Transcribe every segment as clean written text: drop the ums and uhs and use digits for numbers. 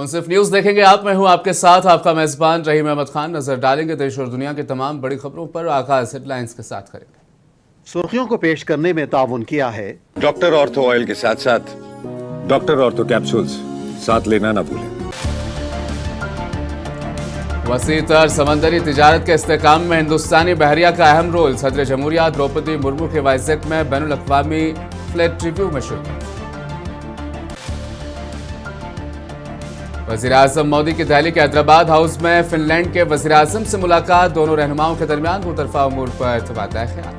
मुंसिफ news देखेंगे आप। मैं हूं आपके साथ आपका मेजबान रहीम अहमद खान। नजर डालेंगे देश और दुनिया की तमाम बड़ी खबरों पर। आगाज हेडलाइंस के साथ करेंगे। सुर्खियों को पेश करने में ताउन किया है डॉक्टर ऑर्थो ऑयल के साथ साथ डॉक्टर ऑर्थो कैप्सूल्स साथ लेना ना भूलें। वसी तर समंदरी तिजारत के इस्तेहकाम में हिंदुस्तानी बहरिया का अहम रोल। सदर जमहूरिया द्रौपदी मुर्मू के वाइजेक में बैनुल अक़वामी फ्लैट रिव्यू में शिरकत। वज़ीर आज़म मोदी की दिल्ली के हैदराबाद हाउस में फिनलैंड के वज़ीर आज़म से मुलाकात। दोनों रहनुमाओं के दरमियान मुतरफ़ा उमूर पर तबादला ख्याल।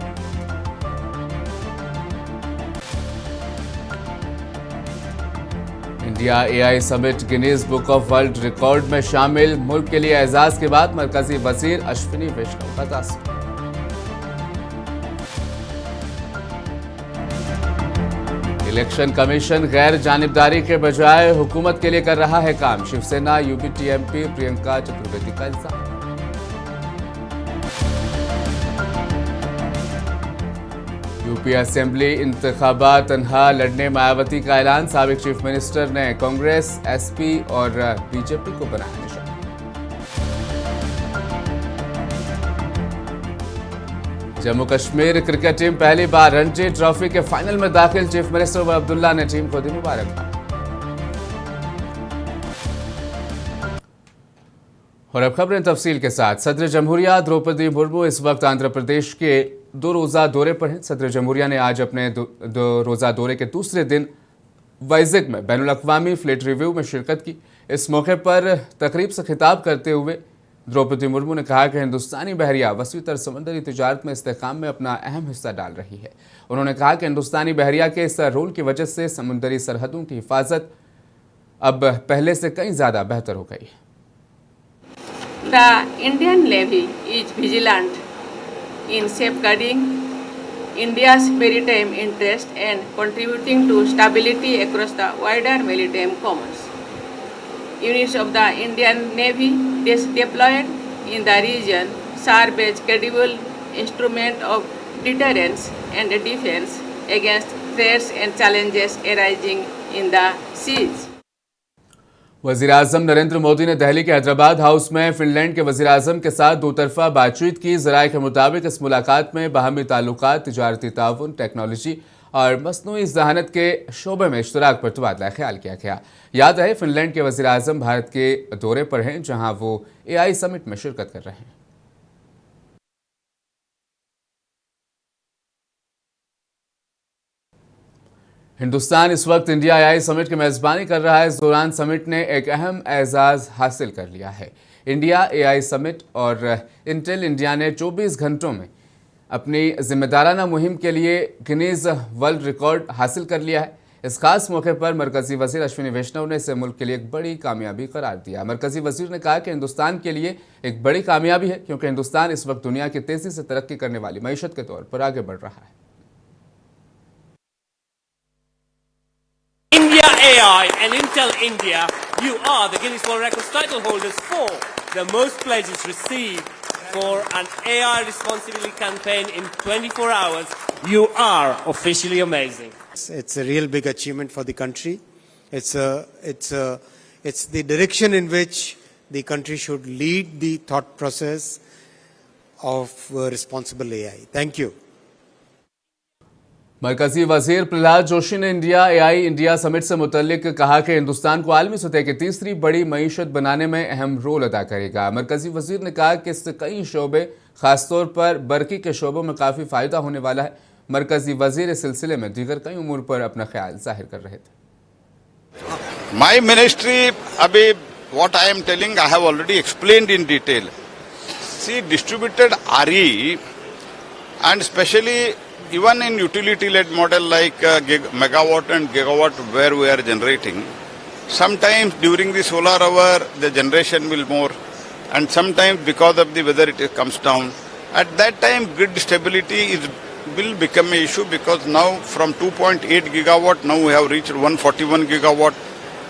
India AI summit Guinness book of world record में शामिल। मुल्क के लिए एजाज के बाद मरकजी वजीर अश्विनी वैष्णव का तासुर। इलेक्शन कमीशन गैर जानिबदारी के बजाय हुकूमत के लिए कर रहा है काम। शिवसेना UPTMP प्रियंका चतुर्वेदी का इल्जाम। यूपी असेंबली इंतखाबात तनहा लड़ने मायावती का ऐलान। साबिक चीफ मिनिस्टर ने कांग्रेस SP और BJP को बनाया निशाना। जम्मू कश्मीर क्रिकेट टीम पहली बार रणजी ट्रॉफी के फाइनल में दाखिल। चीफ मिनिस्टर उमर अब्दुल्ला ने टीम को दी मुबारकबाद। और अब खबरें तफसील के साथ। सदर जमहूरिया द्रौपदी मुर्मू इस वक्त आंध्र प्रदेश के 2 रोज़ा दौरे पर हैं। सदर जमहूरिया ने आज अपने दो रोज़ा दौरे के दूसरे दिन वाइजेक में बैनुल अक़वामी फ्लीट रिव्यू में शिरकत की। इस मौके पर तकरीब से खिताब करते हुए द्रौपदी मुर्मू ने कहा कि हिंदुस्तानी बहरिया वसी तर समंदरी तिजारत में इस्तेहकाम में अपना अहम हिस्सा डाल रही है। उन्होंने कहा कि हिंदुस्तानी बहरिया के इस रोल की वजह से समुद्री सरहदों की हिफाजत अब पहले से कई ज़्यादा बेहतर हो गई है। The Indian Navy is vigilant in safeguarding India's maritime interest and contributing to stability across the wider maritime commons. Units of the Indian Navy deployed in the region serve as credible instrument of deterrence and defense against threats and challenges arising in the seas. वज़ीर आज़म नरेंद्र मोदी ने दिल्ली के Hyderabad house में Finland के वज़ीर आज़म के साथ दोतरफा बातचीत की। ज़राए के मुताबिक इस मुलाकात में बाहमी ताल्लुकात, तिजारती ताउन, टेक्नोलॉजी और मसनूई ज़हानत के शोबे में इश्तराक पर तबादला ख्याल किया गया। याद रहे फिनलैंड के वज़ीर आज़म भारत के दौरे पर हैं, जहां वो AI समिट में शिरकत कर रहे हैं। हिंदुस्तान इस वक्त इंडिया AI समिट की मेज़बानी कर रहा है। इस दौरान समिट ने एक अहम एजाज़ हासिल कर लिया है। इंडिया AI समिट और इंटेल इंडिया ने 24 घंटों में अपनी जिम्मेदाराना मुहिम के लिए गिनीज वर्ल्ड रिकॉर्ड हासिल कर लिया है। इस खास मौके पर मरकजी वजीर अश्विनी वैष्णव ने इसे मुल्क के लिए एक बड़ी कामयाबी करार दिया। मरकजी वजीर ने कहा कि हिंदुस्तान के लिए एक बड़ी कामयाबी है, क्योंकि हिंदुस्तान इस वक्त दुनिया की तेज़ी से तरक्की करने वाली मईशत के तौर पर आगे बढ़ रहा है। India AI and Intel India, you are the Guinness World Records title holders for the most pledges received for an AI responsibly campaign in 24 hours. You are officially amazing. It's a real big achievement for the country. It's the direction in which the country should lead the thought process of responsible AI. Thank you. मरकजी वजीर प्रहलाद जोशी ने India AI India summit से मुतल्लिक कहा कि हिंदुस्तान को आलमी सतह की तीसरी बड़ी मईशत बनाने में अहम रोल अदा करेगा। मरकजी वजीर ने कहा कि इससे कई शोबे, खासतौर पर बरकी के शोबों में काफ़ी फ़ायदा होने वाला है। मरकजी वजीर इस सिलसिले में दीगर कई उमूर पर अपना ख्याल जाहिर कर रहे थे। माई मिनिस्ट्री, अभी what I am telling I have already explained in detail. See distributed RE and especially even in utility-led model like megawatt and gigawatt where we are generating, sometimes during the solar hour the generation will more, and sometimes because of the weather it comes down. At that time grid stability will become an issue, because now from 2.8 gigawatt now we have reached 141 gigawatt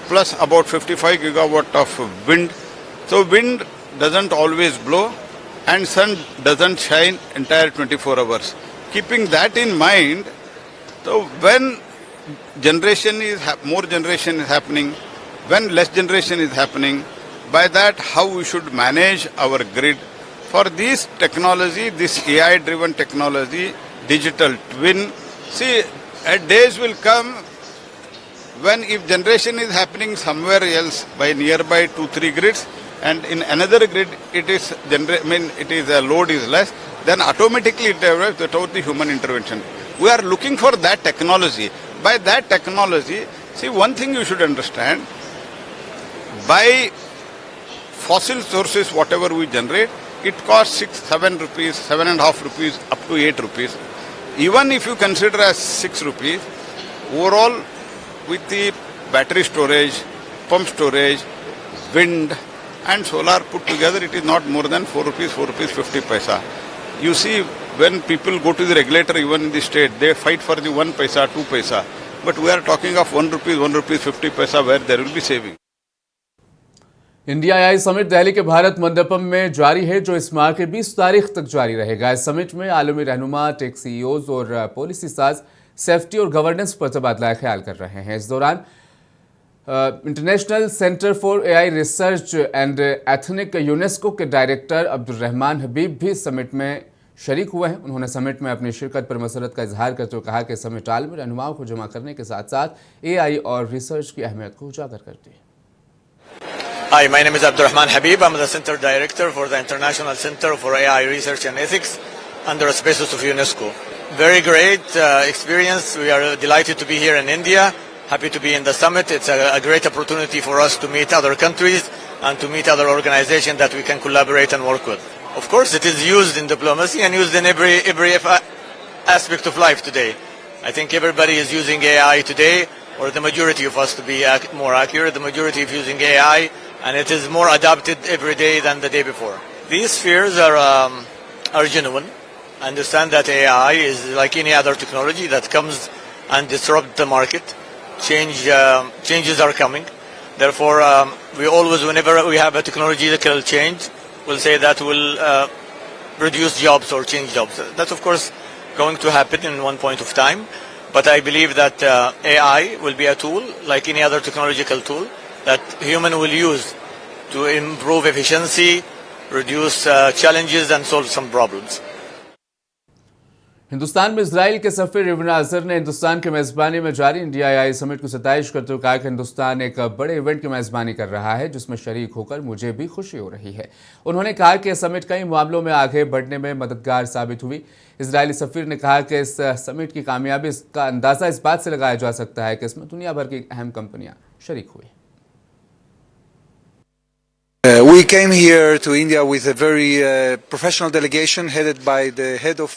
plus about 55 gigawatt of wind. So wind doesn't always blow and sun doesn't shine entire 24 hours. Keeping that in mind, so when more generation is happening, when less generation is happening. By that, how we should manage our grid. For this technology, this AI-driven technology, digital twin, see, days will come when if generation is happening somewhere else by nearby 2-3 grids, and in another grid it is load is less, then automatically it develops without the human intervention. We are looking for that technology. By that technology, see, one thing you should understand, by fossil sources whatever we generate, it costs 7 rupees, 7.5 rupees, up to 8 rupees. Even if you consider as 6 rupees, overall with the battery storage, pump storage, wind and solar put together, it is not more than 4 rupees, 50 paisa. You see, when people go to the regulator, even in the state, they fight for the 1 paisa, 2 paisa. But we are talking of 1 rupees 50 paisa where there will be saving. India AI summit Delhi के भारत मंडपम में जारी है, जो इस माह के 20 तारीख तक जारी रहेगा। इस समिट में आलमी रहनुमा, टेक सीईओज और पॉलिसी साज सेफ्टी और गवर्नेंस पर तबादला ख्याल कर रहे हैं। इस दौरान international centre for AI research and ethnic UNESCO के डायरेक्टर अब्दुल रहमान हबीब भी समिट में शरीक हुए हैं। उन्होंने समिट में अपनी शिरकत पर मसरत का इजहार करते हुए कहा कि समिट आलमी रहनुमाओं को जमा करने के साथ साथ एआई और रिसर्च की अहमियत को उजागर करती है। Hi, my name is Abdul Rahman Habib. I'm the Center Director for the International Center for AI Research and Ethics under auspices of UNESCO. Very great experience. We are delighted to be here in India. Happy to be in the summit. It's a great opportunity for us to meet other countries and to meet other organizations that we can collaborate and work with. Of course, it is used in diplomacy and used in every aspect of life today. I think everybody is using AI today, or the majority of us, to be more accurate, the majority of using AI, and it is more adopted every day than the day before. These fears are genuine. I understand that AI is like any other technology that comes and disrupt the market. Changes are coming. Therefore, we always, whenever we have a technological change, we'll say that will reduce jobs or change jobs. That's of course going to happen in one point of time. But I believe that AI will be a tool, like any other technological tool, that human will use to improve efficiency, reduce challenges and solve some problems. Hindustan में Israel के सफीर इब्न अजहर ने हिंदुस्तान की मेज़बानी में जारी India AI summit को सताइश करते हुए कहा कि हिंदुस्तान एक बड़े इवेंट की मेज़बानी कर रहा है, जिसमें शरीक होकर मुझे भी खुशी हो रही है। उन्होंने कहा कि समिट कई मामलों में आगे बढ़ने में मददगार साबित हुई। इजरायली सफीर ने कहा कि इस समिट की कामयाबी का अंदाज़ा इस बात से लगाया जा सकता है कि इसमें दुनिया भर की अहम कंपनियां शरीक हुई। We came here to India with a very professional delegation headed by the head of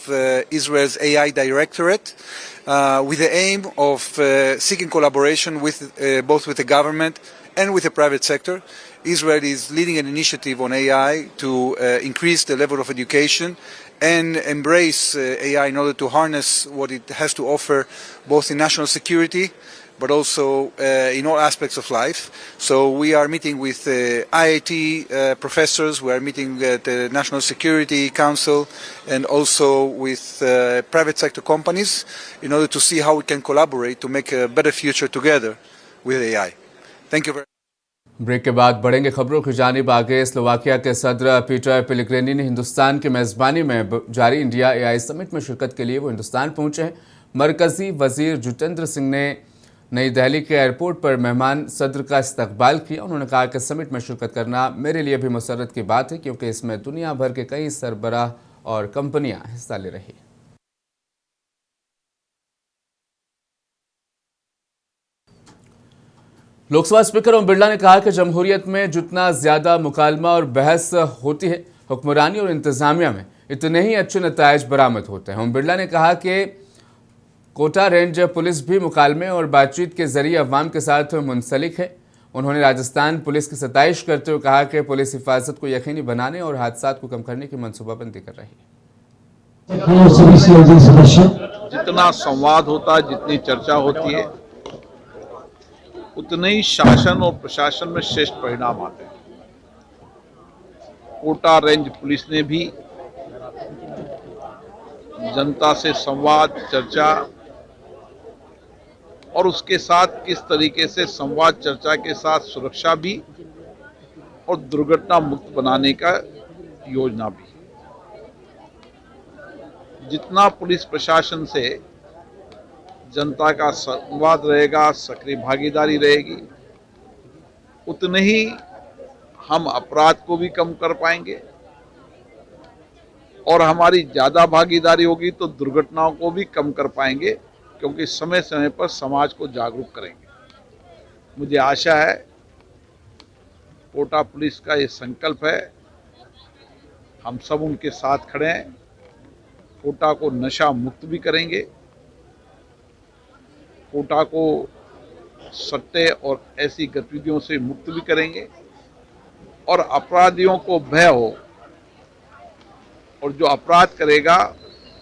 Israel's AI Directorate, with the aim of seeking collaboration with both with the government and with the private sector. Israel is leading an initiative on AI to increase the level of education and embrace AI in order to harness what it has to offer both in national security but also in all aspects of life. So we are meeting with IIT professors, we are meeting at the National Security Council and also with private sector companies in order to see how we can collaborate to make a better future together with AI. Thank you very much. Break के बाद बढ़ेंगे खबरों की जानिब आगे। Slovakia के सदर Peter Pellegrini ने हिंदुस्तान की मेज़बानी में जारी इंडिया एआई समिट में शिरकत के लिए वो हिंदुस्तान पहुंचे हैं। मरकजी वजीर जितेंद्र सिंह ने नई दिल्ली के एयरपोर्ट पर मेहमान सदर का इस्तकबाल किया। उन्होंने कहा कि समिट में शिरकत करना मेरे लिए भी मसरत की बात है, क्योंकि इसमें दुनिया भर के कई सरबराह और कंपनियां हिस्सा ले रही हैं। लोकसभा स्पीकर ओम बिरला ने कहा कि जमहूरियत में जितना ज्यादा मुकालमा और बहस होती है, हुक्मरानी और इंतजामिया में इतने ही अच्छे नतायज बरामद होते हैं। ओम बिरला ने कहा कि कोटा रेंज पुलिस भी मुकालमे और बातचीत के जरिए अवाम के साथ मुंसलिक है। उन्होंने राजस्थान पुलिस की सताइश करते हुए कहा कि पुलिस हिफाजत को यकीनी बनाने और हादसात को कम करने की मनसूबाबंदी कर रही है। जितना संवाद होता है, जितनी चर्चा होती है, उतने ही शासन और प्रशासन में श्रेष्ठ परिणाम आते हैं। कोटा रेंज पुलिस ने भी जनता से संवाद, चर्चा और उसके साथ किस तरीके से संवाद चर्चा के साथ सुरक्षा भी और दुर्घटना मुक्त बनाने का योजना भी। जितना पुलिस प्रशासन से जनता का संवाद रहेगा, सक्रिय भागीदारी रहेगी, उतने ही हम अपराध को भी कम कर पाएंगे और हमारी ज्यादा भागीदारी होगी तो दुर्घटनाओं को भी कम कर पाएंगे, क्योंकि समय समय पर समाज को जागरूक करेंगे। मुझे आशा है कोटा पुलिस का ये संकल्प है, हम सब उनके साथ खड़े हैं। कोटा को नशा मुक्त भी करेंगे, कोटा को सट्टे और ऐसी गतिविधियों से मुक्त भी करेंगे और अपराधियों को भय हो और जो अपराध करेगा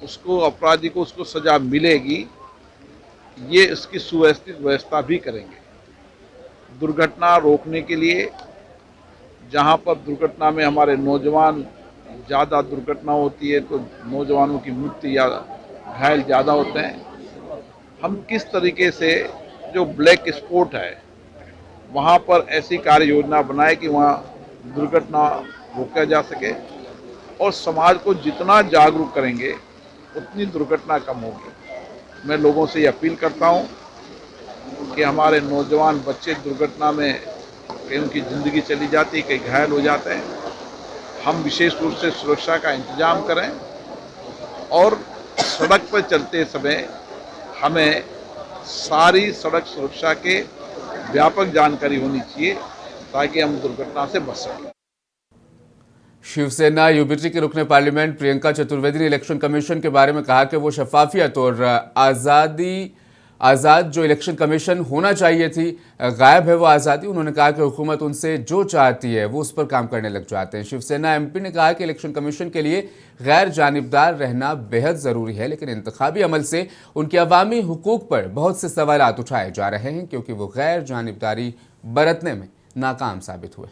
उसको, अपराधी को उसको सजा मिलेगी, ये इसकी सुव्यवस्थित व्यवस्था भी करेंगे। दुर्घटना रोकने के लिए जहां पर दुर्घटना में हमारे नौजवान, ज़्यादा दुर्घटना होती है तो नौजवानों की मृत्यु या घायल ज़्यादा होते हैं, हम किस तरीके से जो ब्लैक स्पॉट है वहाँ पर ऐसी कार्य योजना बनाए कि वहाँ दुर्घटना रोका जा सके और समाज को जितना जागरूक करेंगे उतनी दुर्घटना कम होगी। मैं लोगों से ये अपील करता हूँ कि हमारे नौजवान बच्चे दुर्घटना में कहीं उनकी ज़िंदगी चली जाती है, कहीं घायल हो जाते हैं, हम विशेष रूप से सुरक्षा का इंतजाम करें और सड़क पर चलते समय हमें सारी सड़क सुरक्षा के व्यापक जानकारी होनी चाहिए ताकि हम दुर्घटना से बच सकें। शिवसेना यूबीटी के रुकने पार्लियामेंट प्रियंका चतुर्वेदी ने इलेक्शन कमीशन के बारे में कहा कि वो शफाफियत और आज़ाद जो इलेक्शन कमीशन होना चाहिए थी, गायब है वो आज़ादी। उन्होंने कहा कि हुकूमत उनसे जो चाहती है वो उस पर काम करने लग जाते हैं। शिवसेना एमपी ने कहा कि इलेक्शन कमीशन के लिए गैर जानिबदार रहना बेहद ज़रूरी है, लेकिन इंतखाबी अमल से उनके अवामी हुकूक पर बहुत से सवालात उठाए जा रहे हैं क्योंकि वो गैर जानिबदारी बरतने में नाकाम साबित हुए।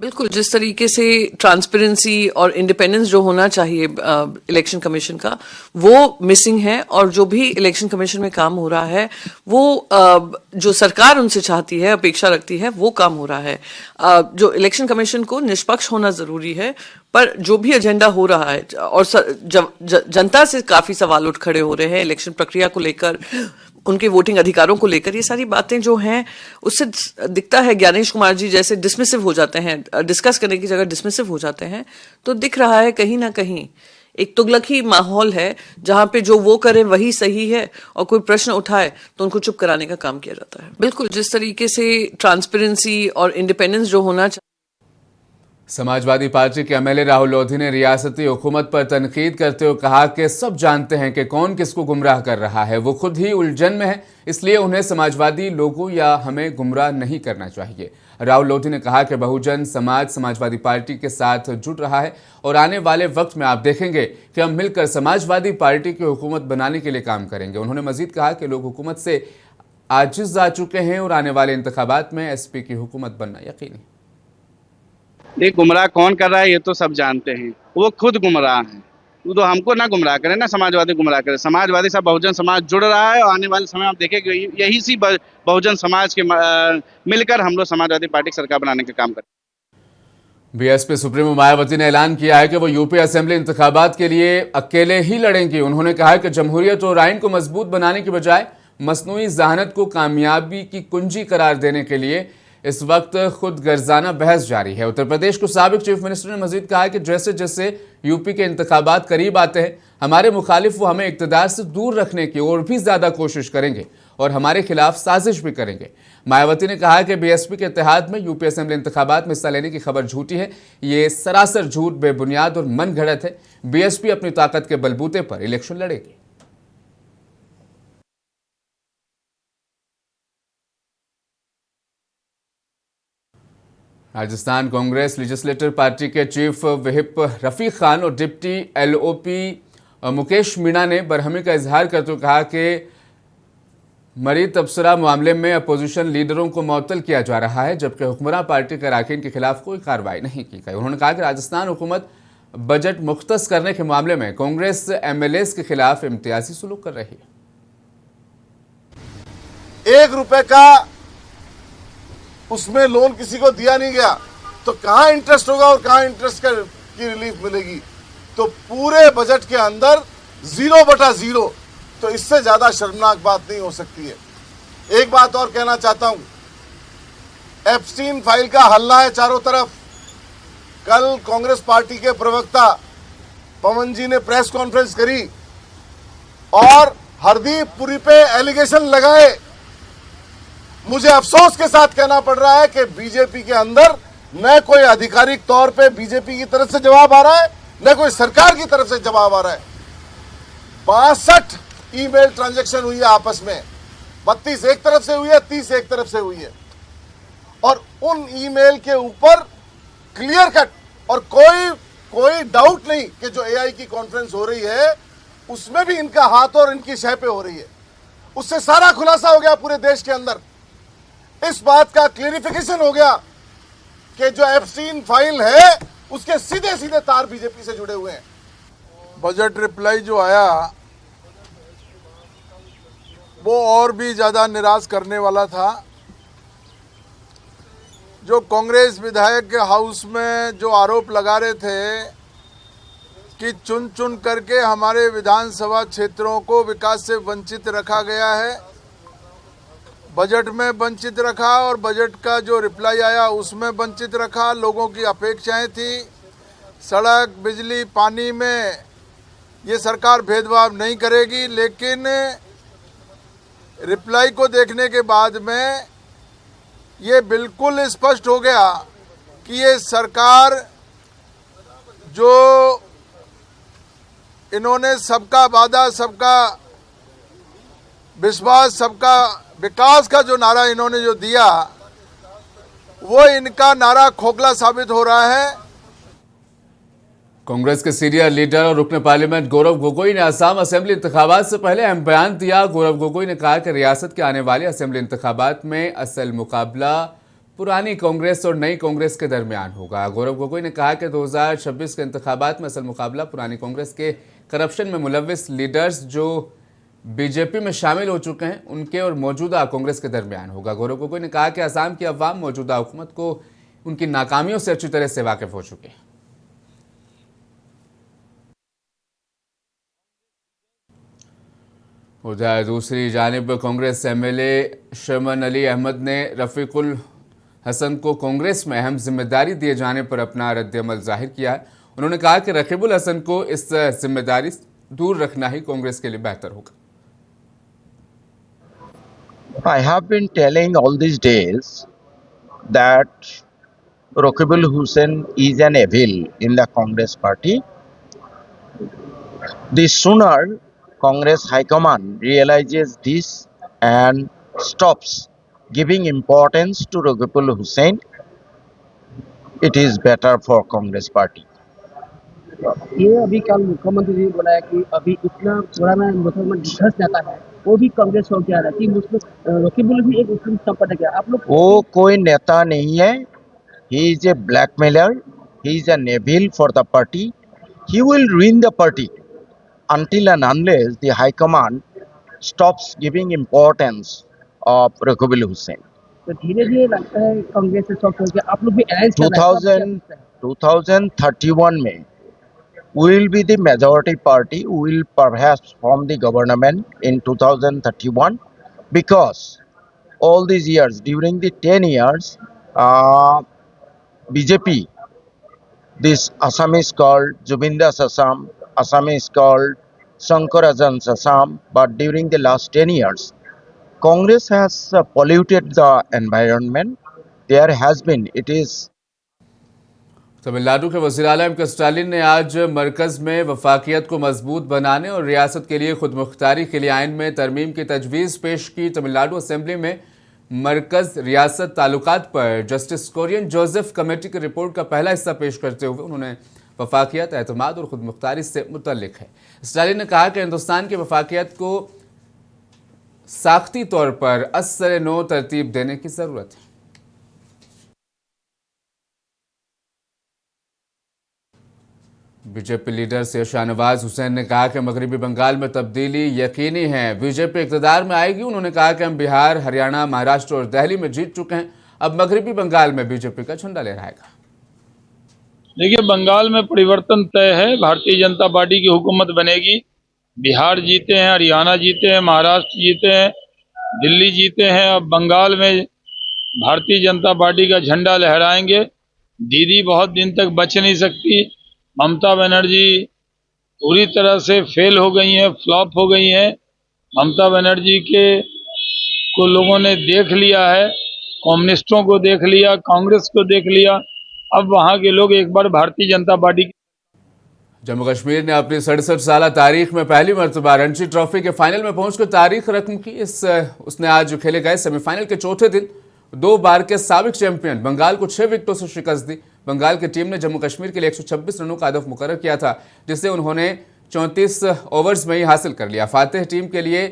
बिल्कुल, जिस तरीके से ट्रांसपेरेंसी और इंडिपेंडेंस जो होना चाहिए इलेक्शन कमीशन का, वो मिसिंग है और जो भी इलेक्शन कमीशन में काम हो रहा है वो जो सरकार उनसे चाहती है, अपेक्षा रखती है, वो काम हो रहा है। जो इलेक्शन कमीशन को निष्पक्ष होना जरूरी है, पर जो भी एजेंडा हो रहा है और जनता से काफी सवाल उठ खड़े हो रहे हैं इलेक्शन प्रक्रिया को लेकर, उनके वोटिंग अधिकारों को लेकर, ये सारी बातें जो हैं उससे दिखता है ज्ञानेश कुमार जी जैसे डिसमिसिव हो जाते हैं, डिस्कस करने की जगह डिसमिसिव हो जाते हैं, तो दिख रहा है कहीं ना कहीं एक तुगलकी माहौल है जहां पे जो वो करे वही सही है और कोई प्रश्न उठाए तो उनको चुप कराने का काम किया जाता है। बिल्कुल, जिस तरीके से ट्रांसपेरेंसी और इंडिपेंडेंस जो होना चाहिए। समाजवादी पार्टी के एमएलए राहुल लोधी ने रियासती हुकूमत पर तनकीद करते हुए कहा कि सब जानते हैं कि कौन किसको गुमराह कर रहा है, वो खुद ही उलझन में है, इसलिए उन्हें समाजवादी लोगों या हमें गुमराह नहीं करना चाहिए। राहुल लोधी ने कहा कि बहुजन समाज समाजवादी पार्टी के साथ जुड़ रहा है और आने वाले वक्त में आप देखेंगे कि हम मिलकर समाजवादी पार्टी की हुकूमत बनाने के लिए काम करेंगे। उन्होंने मजीद कहा कि लोग हुकूमत से आजिज आ चुके हैं और आने वाले इंतखाबात में एसपी की हुकूमत बनना यकीनी। ये गुमराह कौन कर रहा है ये तो सब जानते हैं, वो खुद गुमराह हैं। वो तो हमको ना गुमराह करें ना समाजवादी गुमराह करें। समाजवादी सब बहुजन समाज जुड़ रहा है और आने वाले समय आप देखेंगे यही सी बहुजन समाज के मिलकर हम लोग समाजवादी पार्टी की सरकार बनाने का काम करें। बीएसपी सुप्रीमो मायावती ने ऐलान किया है कि वो यूपी असेंबली इंतखाबात के लिए अकेले ही लड़ेंगी। उन्होंने कहा कि जमहूरियत और आइन को मजबूत बनाने की बजाय मसनूई जहानत को कामयाबी की कुंजी करार देने के लिए इस वक्त खुद गर्जाना बहस जारी है। उत्तर प्रदेश को साबिक चीफ मिनिस्टर ने मजीद कहा कि जैसे जैसे यूपी के इंतखाबात करीब आते हैं, हमारे मुखालिफ वो हमें इक़्तिदार से दूर रखने की और भी ज़्यादा कोशिश करेंगे और हमारे खिलाफ साजिश भी करेंगे। मायावती ने कहा कि बीएसपी के इत्तेहाद में यूपी असेंबली इंतखाबात में हिस्सा लेने की खबर झूठी है, ये सरासर झूठ, बेबुनियाद और मन घड़त है। बीएसपी अपनी ताकत के बलबूते पर इलेक्शन लड़ेगी। राजस्थान कांग्रेस लेजिस्लेटर पार्टी के चीफ व्हिप रफीक खान और डिप्टी एलओपी मुकेश मीणा ने बरहमी का इजहार करते हुए कहा कि मरी तबसरा मामले में अपोजिशन लीडरों को मुअत्तल किया जा रहा है, जबकि हुक्मरान पार्टी के अरकान के खिलाफ कोई कार्रवाई नहीं की गई। उन्होंने कहा कि राजस्थान हुकूमत बजट मुख्तस करने के मामले में कांग्रेस एमएलएस के खिलाफ इम्तियाजी सलूक कर रही है। ₹1 का उसमें लोन किसी को दिया नहीं गया, तो कहां इंटरेस्ट होगा और कहां इंटरेस्ट की रिलीफ मिलेगी? तो पूरे बजट के अंदर 0/0। तो इससे ज्यादा शर्मनाक बात नहीं हो सकती है। एक बात और कहना चाहता हूं, एप्स्टीन फाइल का हल्ला है चारों तरफ। कल कांग्रेस पार्टी के प्रवक्ता पवन जी ने प्रेस कॉन्फ्रेंस करी और हरदीप पुरी पे एलिगेशन लगाए। मुझे अफसोस के साथ कहना पड़ रहा है कि बीजेपी के अंदर न कोई आधिकारिक तौर पे बीजेपी की तरफ से जवाब आ रहा है, न कोई सरकार की तरफ से जवाब आ रहा है। 62 ईमेल ट्रांजैक्शन हुई है आपस में, 32 एक तरफ से हुई है, 30 एक तरफ से हुई है। और उन ईमेल के ऊपर क्लियर कट और कोई डाउट नहीं कि जो एआई की कॉन्फ्रेंस हो रही है उसमें भी इनका हाथ और इनकी शह पे हो रही है। उससे सारा खुलासा हो गया पूरे देश के अंदर। इस बात का क्लेरिफिकेशन हो गया कि जो एप्स्टीन फाइल है उसके सीधे सीधे तार बीजेपी से जुड़े हुए हैं। बजट रिप्लाई जो आया वो और भी ज्यादा निराश करने वाला था। जो कांग्रेस विधायक के हाउस में जो आरोप लगा रहे थे कि चुन चुन करके हमारे विधानसभा क्षेत्रों को विकास से वंचित रखा गया है, बजट में वंचित रखा और बजट का जो रिप्लाई आया उसमें वंचित रखा। लोगों की अपेक्षाएं थी सड़क, बिजली, पानी में ये सरकार भेदभाव नहीं करेगी, लेकिन रिप्लाई को देखने के बाद में ये बिल्कुल स्पष्ट हो गया कि ये सरकार जो इन्होंने सबका वादा, सबका विश्वास, सबका विकास का जो नारा इन्होंने जो दिया वो इनका नारा खोखला साबित हो रहा है। कांग्रेस के सीनियर लीडर और रुकन पार्लियामेंट गौरव गोगोई ने असम असेंबली इंतखाबात से पहले अहम बयान दिया। गौरव गोगोई ने कहा कि रियासत के आने वाले असेंबली इंतखाबात में असल मुकाबला पुरानी कांग्रेस और नई कांग्रेस के दरमियान होगा। गौरव गोगोई ने कहा कि 2026 के इंतखाबात में असल मुकाबला पुरानी कांग्रेस के करप्शन में मुलव्विस लीडर्स जो बीजेपी में शामिल हो चुके हैं उनके और मौजूदा कांग्रेस के दरमियान होगा। गौरव गोगोई ने कहा कि असम की अवाम मौजूदा हुकूमत को उनकी नाकामियों से अच्छी तरह से वाकिफ हो चुके हैं। उधर दूसरी जानिब कांग्रेस एमएलए शमन अली अहमद ने रफीकुल हसन को कांग्रेस में अहम जिम्मेदारी दिए जाने पर अपना रद्द-ए-अमल जाहिर किया है। उन्होंने कहा कि रकीबुल हसन को इस जिम्मेदारी से दूर रखना ही कांग्रेस के लिए बेहतर होगा। I have been telling all these days that Raqibul Hussain is an evil in the Congress party. The sooner Congress High Command realizes this and stops giving importance to Raqibul Hussain, it is better for Congress party. ये अभी कल मुख्यमंत्री जी बोला है कि अभी इतना पुराना मुसलमान धस जाता है वो भी कांग्रेस हो गया है कि मुस्लिम रकीबुल भी एक मुस्लिम संपट है। आप लोग वो कोई नेता नहीं है, he is a blackmailer, he is an evil for the party, he will ruin the party until and unless the high command stops giving importance of Raqibul Hussain. तो धीरे धीरे लगता है कांग्रेस से सॉफ्ट हो गया। आप लोग भी अलायंस कर रहे हैं। 2031 में we will be the majority party, we will perhaps form the government in 2031 because all these years, during the 10 years, BJP, this Assam is called Jubindas Assam, Assam is called Shankarajans Assam, but during the last 10 years, Congress has polluted the environment. There has been, it is Tamil Nadu के वज़ीर आला M के Stalin ने आज मरकज़ में वफाकियत को मजबूत बनाने और रियासत के लिए खुद मुख्तारी के लिए आइन में तरमीम की तजवीज़ पेश की। तमिलनाडु असेंबली में मरकज़ रियासत ताल्लुकात पर जस्टिस कोरियन जोसेफ कमेटी की रिपोर्ट का पहला हिस्सा पेश करते हुए उन्होंने वफाकियत, एतमाद और खुद मुख्तारी से मुतल्लिक है। स्टालिन ने कहा कि हिंदुस्तान की वफाकियत को साख्ती तौर पर असर नो तरतीब देने की ज़रूरत है। बीजेपी लीडर से शाहनवाज हुसैन ने कहा कि मगरबी बंगाल में तब्दीली यकीनी है, बीजेपी इक़्तिदार में आएगी। उन्होंने कहा कि हम बिहार, हरियाणा, महाराष्ट्र और दिल्ली में जीत चुके हैं, अब मगरबी बंगाल में बीजेपी का झंडा लहराएगा। देखिए, बंगाल में परिवर्तन तय है, भारतीय जनता पार्टी की हुकूमत बनेगी। बिहार जीते हैं, हरियाणा जीते हैं, महाराष्ट्र जीते हैं, दिल्ली जीते हैं। अब बंगाल में भारतीय जनता पार्टी का झंडा लहराएंगे। दीदी बहुत दिन तक बच नहीं सकती। ममता बनर्जी पूरी तरह से फेल हो गई हैं, फ्लॉप हो गई हैं। ममता बनर्जी को लोगों ने देख लिया है, कम्युनिस्टों को देख लिया, कांग्रेस को देख लिया। अब वहां के लोग एक बार भारतीय जनता पार्टी। जम्मू कश्मीर ने अपनी 67 साल तारीख में पहली मरतबा रणजी ट्रॉफी के फाइनल में पहुंचकर तारीख रकम की। उसने आज खेले गए सेमीफाइनल के चौथे दिन 2 बार के साबिक चैंपियन बंगाल को 6 विकेटों से शिकस्त दी। बंगाल की टीम ने जम्मू कश्मीर के लिए 126 रनों का हदफ मुकर्रर किया था, जिसे उन्होंने 34 ओवर्स में ही हासिल कर लिया। फातेह टीम के लिए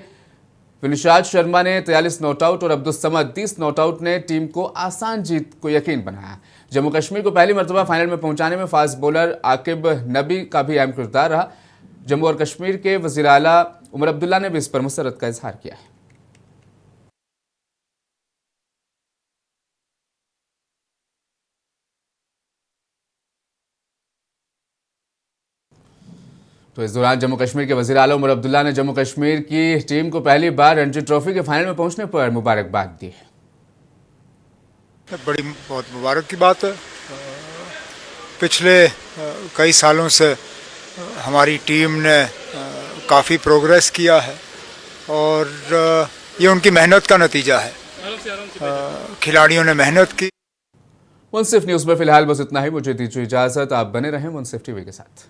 फिनिशाद शर्मा ने 43 नॉट आउट और अब्दुल समद 30 नॉट आउट ने टीम को आसान जीत को यकीन बनाया। जम्मू कश्मीर को पहली मरतबा फाइनल में पहुंचाने में फास्ट बॉलर आकिब नबी का भी अहम किरदार रहा। जम्मू और कश्मीर के वज़ीर आला उमर अब्दुल्ला ने भी इस पर मसरत का इजहार किया है। तो इस दौरान जम्मू कश्मीर के वज़ीर आला उमर अब्दुल्ला ने जम्मू कश्मीर की टीम को पहली बार रणजी ट्रॉफी के फाइनल में पहुंचने पर मुबारकबाद दी है। बड़ी बहुत मुबारक की बात है। पिछले कई सालों से हमारी टीम ने काफ़ी प्रोग्रेस किया है और ये उनकी मेहनत का नतीजा है। खिलाड़ियों ने मेहनत की। मुंसिफ न्यूज़ में फिलहाल बस इतना ही। मुझे दीजिए इजाज़त, आप बने रहें मुंसिफ टीवी के साथ।